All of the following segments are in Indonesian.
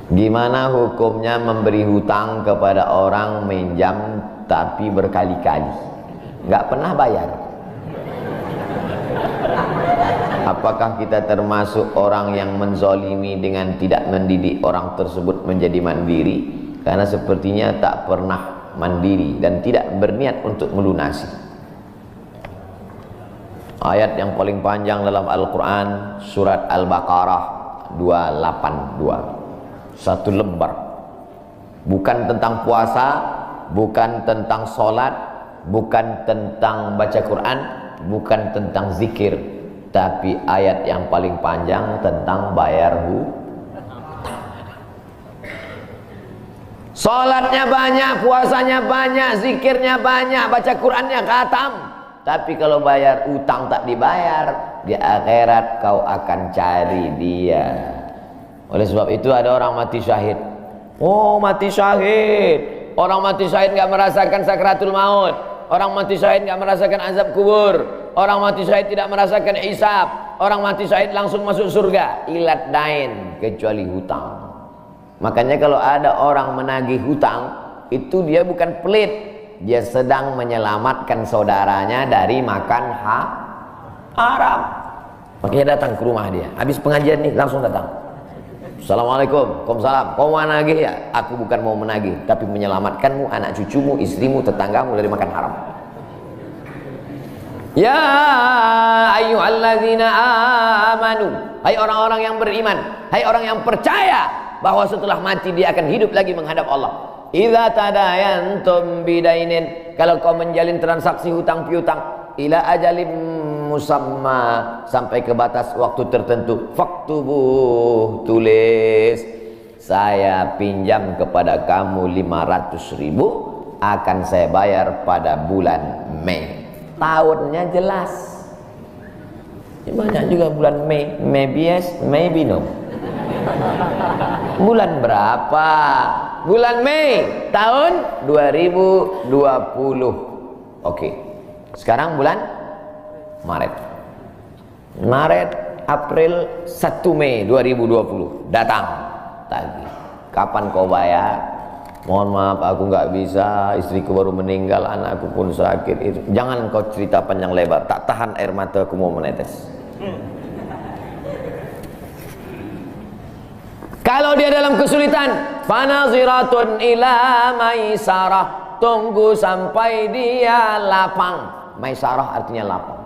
Gimana hukumnya memberi hutang kepada orang minjam tapi berkali-kali nggak pernah bayar? Apakah kita termasuk orang yang menzolimi dengan tidak mendidik orang tersebut menjadi mandiri? Karena sepertinya tak pernah mandiri dan tidak berniat untuk melunasi. Ayat yang paling panjang dalam Al-Quran, surat Al-Baqarah 282. Satu lembar. Bukan tentang puasa, bukan tentang sholat, bukan tentang baca Quran, bukan tentang zikir, tapi ayat yang paling panjang tentang bayar hutang. Sholatnya banyak, puasanya banyak, zikirnya banyak, baca Qurannya khatam, tapi kalau bayar utang tak dibayar, di akhirat kau akan cari dia. Oleh sebab itu ada orang mati syahid. Oh, mati syahid. Orang mati syahid nggak merasakan sakratul maut. Orang mati syahid nggak merasakan azab kubur. Orang mati syahid tidak merasakan hisab. Orang mati syahid langsung masuk surga. Ilat dain, kecuali hutang. Makanya kalau ada orang menagih hutang, itu dia bukan pelit. Dia sedang menyelamatkan saudaranya dari makan haram. Makanya datang ke rumah dia. Habis pengajian nih langsung datang. Assalamualaikum, waalaikumsalam. Kau mau menagih ya? Aku bukan mau menagih, tapi menyelamatkanmu, anak cucumu, istrimu, tetanggamu dari makan haram. Ya ayyuhalladzina amanu, hai orang-orang yang beriman, hai orang yang percaya bahwa setelah mati dia akan hidup lagi menghadap Allah. Idza tadayantum bidainin, kalau kau menjalin transaksi hutang piutang, ila ajalim musamma, sampai ke batas waktu tertentu, faktubuh, tulis, saya pinjam kepada kamu 500.000, akan saya bayar pada bulan Mei. Tahunnya jelas. Banyak juga bulan Mei. Maybe yes, maybe no. Bulan berapa? Bulan Mei tahun 2020. Oke. Sekarang bulan Maret, April, 1 Mei 2020 datang tagih. Kapan kau bayar? Mohon maaf aku nggak bisa, istriku baru meninggal, anakku pun sakit. Jangan kau cerita panjang lebar, tak tahan air mata aku mau menetes. Kalau dia dalam kesulitan, fanaziratun ila maisarah, tunggu sampai dia lapang. Maisarah artinya lapang.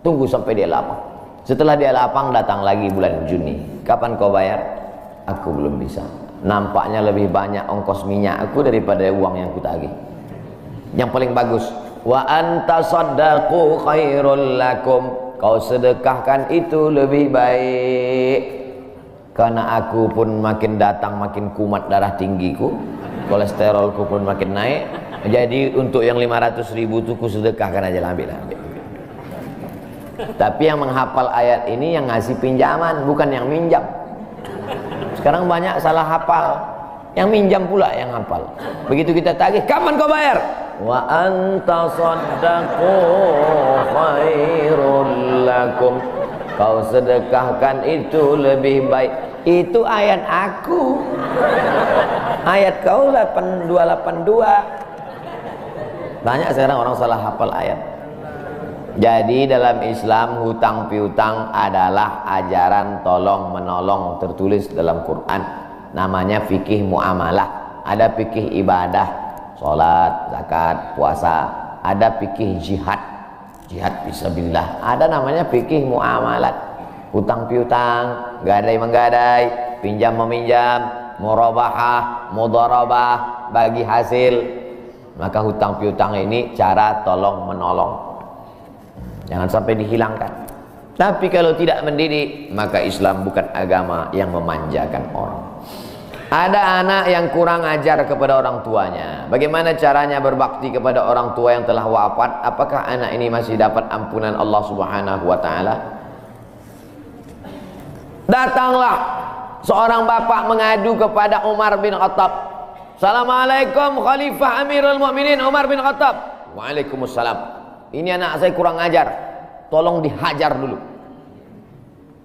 Tunggu sampai dia lapang. Setelah dia lapang, datang lagi bulan Juni. Kapan kau bayar? Aku belum bisa. Nampaknya lebih banyak ongkos minyak aku daripada uang yang kutagih. Yang paling bagus, wa anta saddaqu khairul lakum, kau sedekahkan itu lebih baik. Karena aku pun makin datang makin kumat darah tinggiku, kolesterolku pun makin naik. Jadi untuk yang 500.000 itu ku sedekahkan aja, ambil. Tapi yang menghafal ayat ini yang ngasih pinjaman, bukan yang minjam. Sekarang banyak salah hafal, yang minjam pula yang hafal. Begitu kita tagih, kapan kau bayar? Wa anta saddaqu khairul lakum, kau sedekahkan itu lebih baik. Itu ayat aku. Ayat kau 8282. Banyak sekarang orang salah hafal ayat. Jadi dalam Islam hutang piutang adalah ajaran tolong menolong, tertulis dalam Quran. Namanya fikih muamalah. Ada fikih ibadah, sholat, zakat, puasa. Ada fikih jihad, jihad fisabilillah. Ada namanya fikih muamalat. Hutang piutang, gadai menggadai, pinjam meminjam, murabahah, mudharabah, bagi hasil. Maka hutang piutang ini cara tolong menolong. Jangan sampai dihilangkan. Tapi kalau tidak mendidik, maka Islam bukan agama yang memanjakan orang. Ada anak yang kurang ajar kepada orang tuanya. Bagaimana caranya berbakti kepada orang tua yang telah wafat? Apakah anak ini masih dapat ampunan Allah Subhanahu wa taala? Datanglah seorang bapak mengadu kepada Umar bin Khattab. Assalamualaikum Khalifah Amirul Mukminin Umar bin Khattab. Waalaikumsalam. Ini anak saya kurang ajar, tolong dihajar dulu.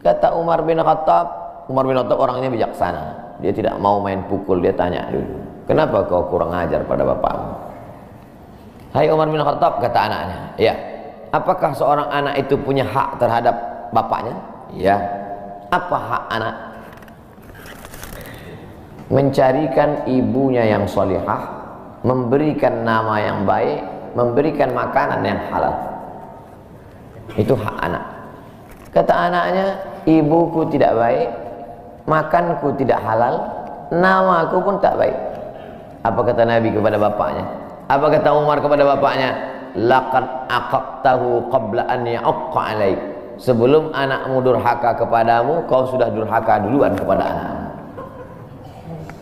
Kata Umar bin Khattab, Umar bin Khattab orangnya bijaksana, dia tidak mau main pukul. Dia tanya dulu, kenapa kau kurang ajar pada bapakmu? Hai Umar bin Khattab, kata anaknya, ya, apakah seorang anak itu punya hak terhadap bapaknya? Ya. Apa hak anak? Mencarikan ibunya yang solihah, memberikan nama yang baik, memberikan makanan yang halal. Itu hak anak. Kata anaknya, ibuku tidak baik, makanku tidak halal, namaku pun tak baik. Apa kata Nabi kepada bapaknya? Apa kata Umar kepada bapaknya? Laqad aqaqtahu qabla an ya'aqqa alaik. Sebelum anakmu durhaka kepadamu, kau sudah durhaka duluan kepada anakmu.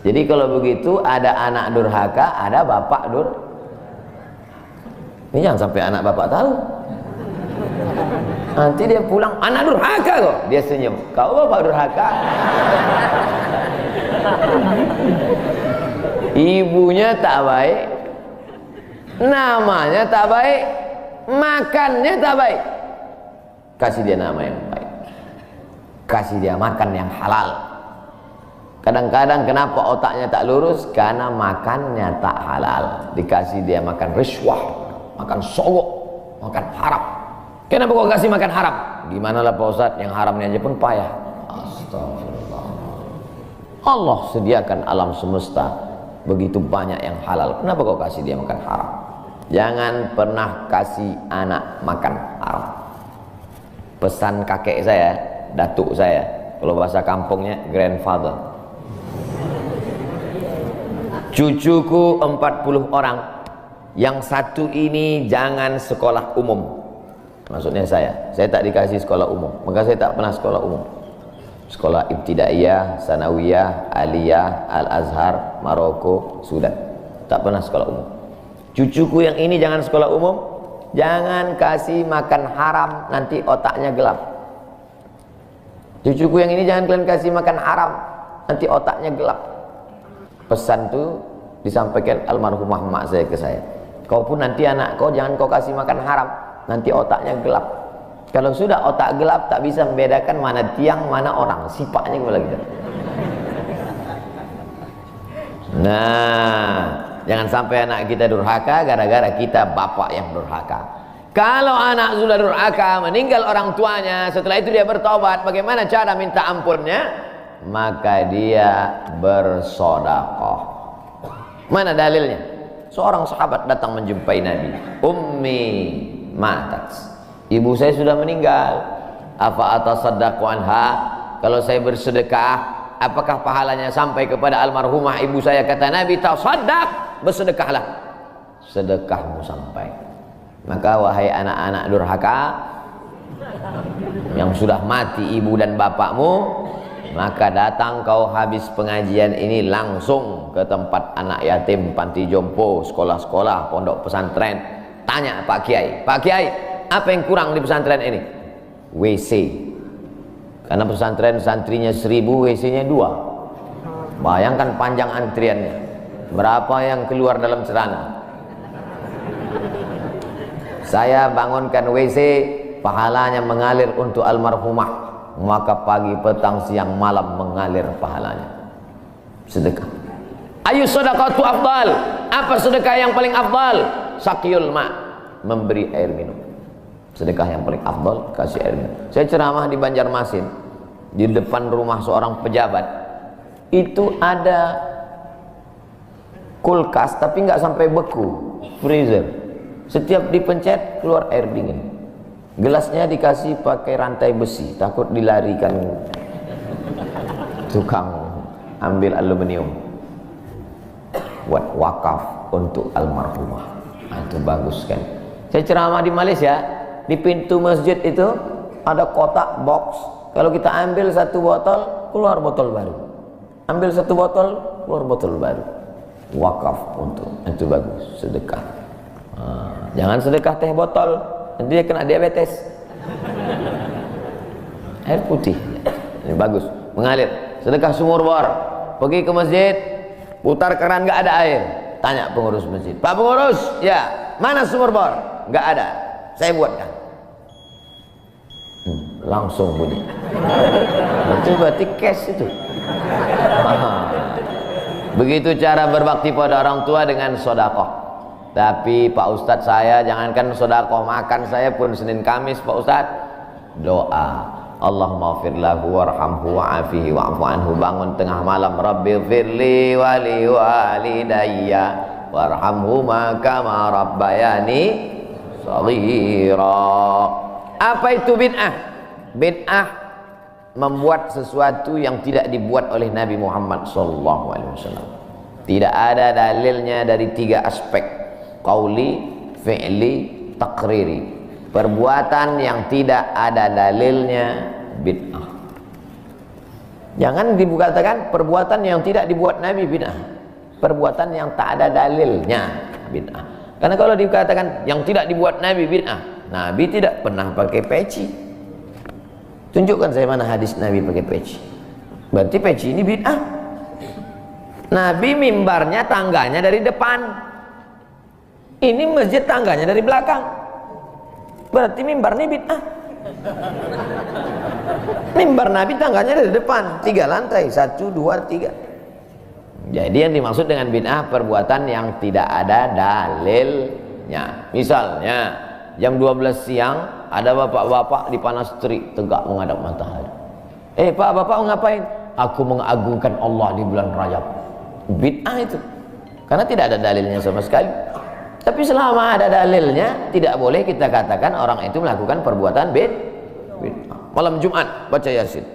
Jadi kalau begitu, ada anak durhaka, ada bapak ini jangan sampai anak bapak tahu. Nanti dia pulang, anak durhaka kok. Dia senyum, kau bapak durhaka. Ibunya tak baik, namanya tak baik, makannya tak baik. Kasih dia nama yang baik, kasih dia makan yang halal. Kadang-kadang kenapa otaknya tak lurus? Karena makannya tak halal. Dikasih dia makan riswah, makan sogok, makan haram. Kenapa kau kasih makan haram? Gimana lah Pak Ustadz, yang haramnya aja pun payah. Astagfirullah. Allah sediakan alam semesta begitu banyak yang halal. Kenapa kau kasih dia makan haram? Jangan pernah kasih anak makan haram. Pesan kakek saya, datuk saya, kalau bahasa kampungnya grandfather. Cucuku 40 orang, yang satu ini jangan sekolah umum. Maksudnya saya tak dikasih sekolah umum, maka saya tak pernah sekolah umum. Sekolah ibtidaiyah, sanawiyah, aliyah, al-azhar, Maroko, Sudan. Tak pernah sekolah umum. Cucuku yang ini jangan sekolah umum, jangan kasih makan haram, nanti otaknya gelap. Cucuku yang ini jangan kalian kasih makan haram, nanti otaknya gelap. Pesan itu disampaikan almarhumah mak saya ke saya. Kau pun nanti anak kau jangan kau kasih makan haram, nanti otaknya gelap. Kalau sudah otak gelap, tak bisa membedakan mana tiang, mana orang, sifatnya kembali gitu. Nah, jangan sampai anak kita durhaka gara-gara kita bapak yang durhaka. Kalau anak sudah durhaka, meninggal orang tuanya, setelah itu dia bertobat, bagaimana cara minta ampunnya? Maka dia bersedekah. Mana dalilnya? Seorang sahabat datang menjumpai Nabi. Ummi matat, ibu saya sudah meninggal. Apa atasaddaqu anha? Kalau saya bersedekah, apakah pahalanya sampai kepada almarhumah ibu saya? Kata Nabi, tasaddaq, bersedekahlah, sedekahmu sampai. Maka wahai anak-anak durhaka yang sudah mati ibu dan bapakmu, maka datang kau habis pengajian ini langsung ke tempat anak yatim, panti jompo, sekolah-sekolah, pondok pesantren. Tanya Pak Kiai, Pak Kiai, apa yang kurang di pesantren ini? WC. Karena pesantren santrinya 1000, WC-nya 2. Bayangkan panjang antriannya. Berapa yang keluar dalam celana? Saya bangunkan WC, pahalanya mengalir untuk almarhumah. Maka pagi, petang, siang, malam mengalir pahalanya. Sedekah. Ayu sedekatu afdal. Apa sedekah yang paling afdal? Sakiyul ma', memberi air minum. Sedekah yang paling afdal, kasih air minum. Saya ceramah di Banjarmasin, di depan rumah seorang pejabat. Itu ada kulkas, tapi nggak sampai beku, freezer. Setiap dipencet keluar air dingin. Gelasnya dikasih pakai rantai besi, takut dilarikan tukang ambil aluminium. Buat wakaf untuk almarhumah. Nah, itu bagus kan. Saya ceramah di Malaysia, di pintu masjid itu ada kotak box. Kalau kita ambil satu botol, keluar botol baru. Ambil satu botol, keluar botol baru. Wakaf untuk, itu bagus, sedekah. Jangan sedekah teh botol, nanti dia kena diabetes. Air putih, ini bagus, mengalir. Sedekah sumur bor, pergi ke masjid, putar keran nggak ada air, tanya pengurus masjid, Pak pengurus, ya mana sumur bor? Nggak ada, saya buatkan. Langsung bunyi. Itu berarti cash itu. Begitu cara berbakti pada orang tua dengan sodakoh. Tapi Pak Ustadz, saya jangankan sodakoh, makan saya pun Senin Kamis Pak Ustadz doa, Allahumma fir lahu warhamhu wa'afihi wa'fu anhu. Bangun tengah malam, Rabbi firli wali walidayya warhamhuma kama rabbayani shaghira. Apa itu bid'ah? Bid'ah membuat sesuatu yang tidak dibuat oleh Nabi Muhammad SAW. Tidak ada dalilnya dari 3 aspek: qauli, fi'li, takriri. Perbuatan yang tidak ada dalilnya bid'ah. Jangan dikatakan perbuatan yang tidak dibuat Nabi bid'ah. Perbuatan yang tak ada dalilnya bid'ah. Karena kalau dikatakan yang tidak dibuat Nabi bid'ah, Nabi tidak pernah pakai peci. Tunjukkan saya mana hadis Nabi pakai peci. Berarti peci ini bid'ah. Nabi mimbarnya tangganya dari depan, ini masjid tangganya dari belakang. Berarti mimbar ini bid'ah. Mimbar Nabi tangganya dari depan, 3 lantai, 1, 2, 3. Jadi yang dimaksud dengan bid'ah perbuatan yang tidak ada dalilnya. Misalnya jam 12 siang ada bapak-bapak di panas terik tegak menghadap matahari. Pak, bapak mau ngapain? Aku mengagungkan Allah di bulan Rajab. Bid'ah itu, karena tidak ada dalilnya sama sekali. Tapi selama ada dalilnya, tidak boleh kita katakan orang itu melakukan perbuatan bid'ah. Malam Jumat baca Yasin,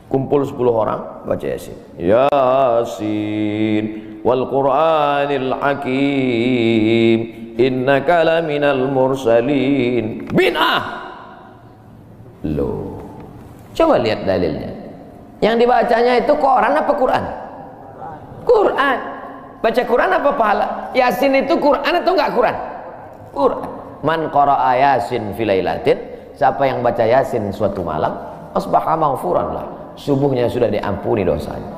kumpul 10 orang baca Yasin. Yasin wal Qur'anil Hakim innaka laminal mursalin. Bid'ah. Loh, coba lihat dalilnya. Yang dibacanya itu Quran apa Quran? Quran. Baca Quran apa pahala? Yasin itu Quran atau enggak Quran? Quran. Man qara'a Yasin fi lailatin, siapa yang baca Yasin suatu malam, asbaha maghfuran lah, subuhnya sudah diampuni dosanya.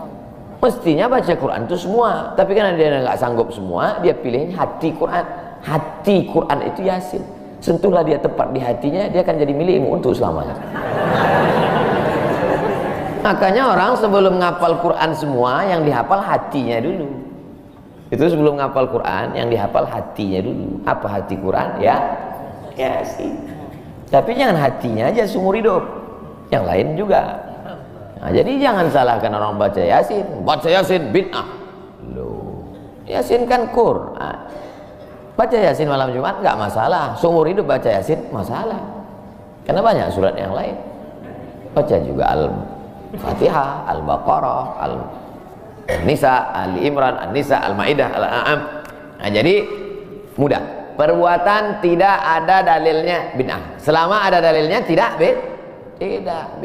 Mestinya baca Quran itu semua, tapi karena dia enggak sanggup semua, dia pilih hati Quran. Hati Quran itu Yasin. Sentuhlah dia tepat di hatinya, dia akan jadi milikmu untuk selamanya. Makanya orang sebelum ngapal Quran semua, yang dihafal hatinya dulu. Itu sebelum ngapal Quran, yang dihafal hatinya dulu. Apa hati Quran? Ya Yasin. Tapi jangan hatinya aja seumur hidup, yang lain juga. Nah, jadi jangan salahkan orang baca Yasin. Baca Yasin bid'ah. Loh, Yasin kan Quran. Baca Yasin malam Jumat nggak masalah. Seumur hidup baca Yasin masalah. Karena banyak surat yang lain. Baca juga Al-Fatihah, Al-Baqarah, Al-Nisa, Al-Imran, Al-Nisa, Al-Maidah, Al-An'am. Nah, jadi mudah. Perbuatan tidak ada dalilnya bid'ah. Selama ada dalilnya tidak bid'ah.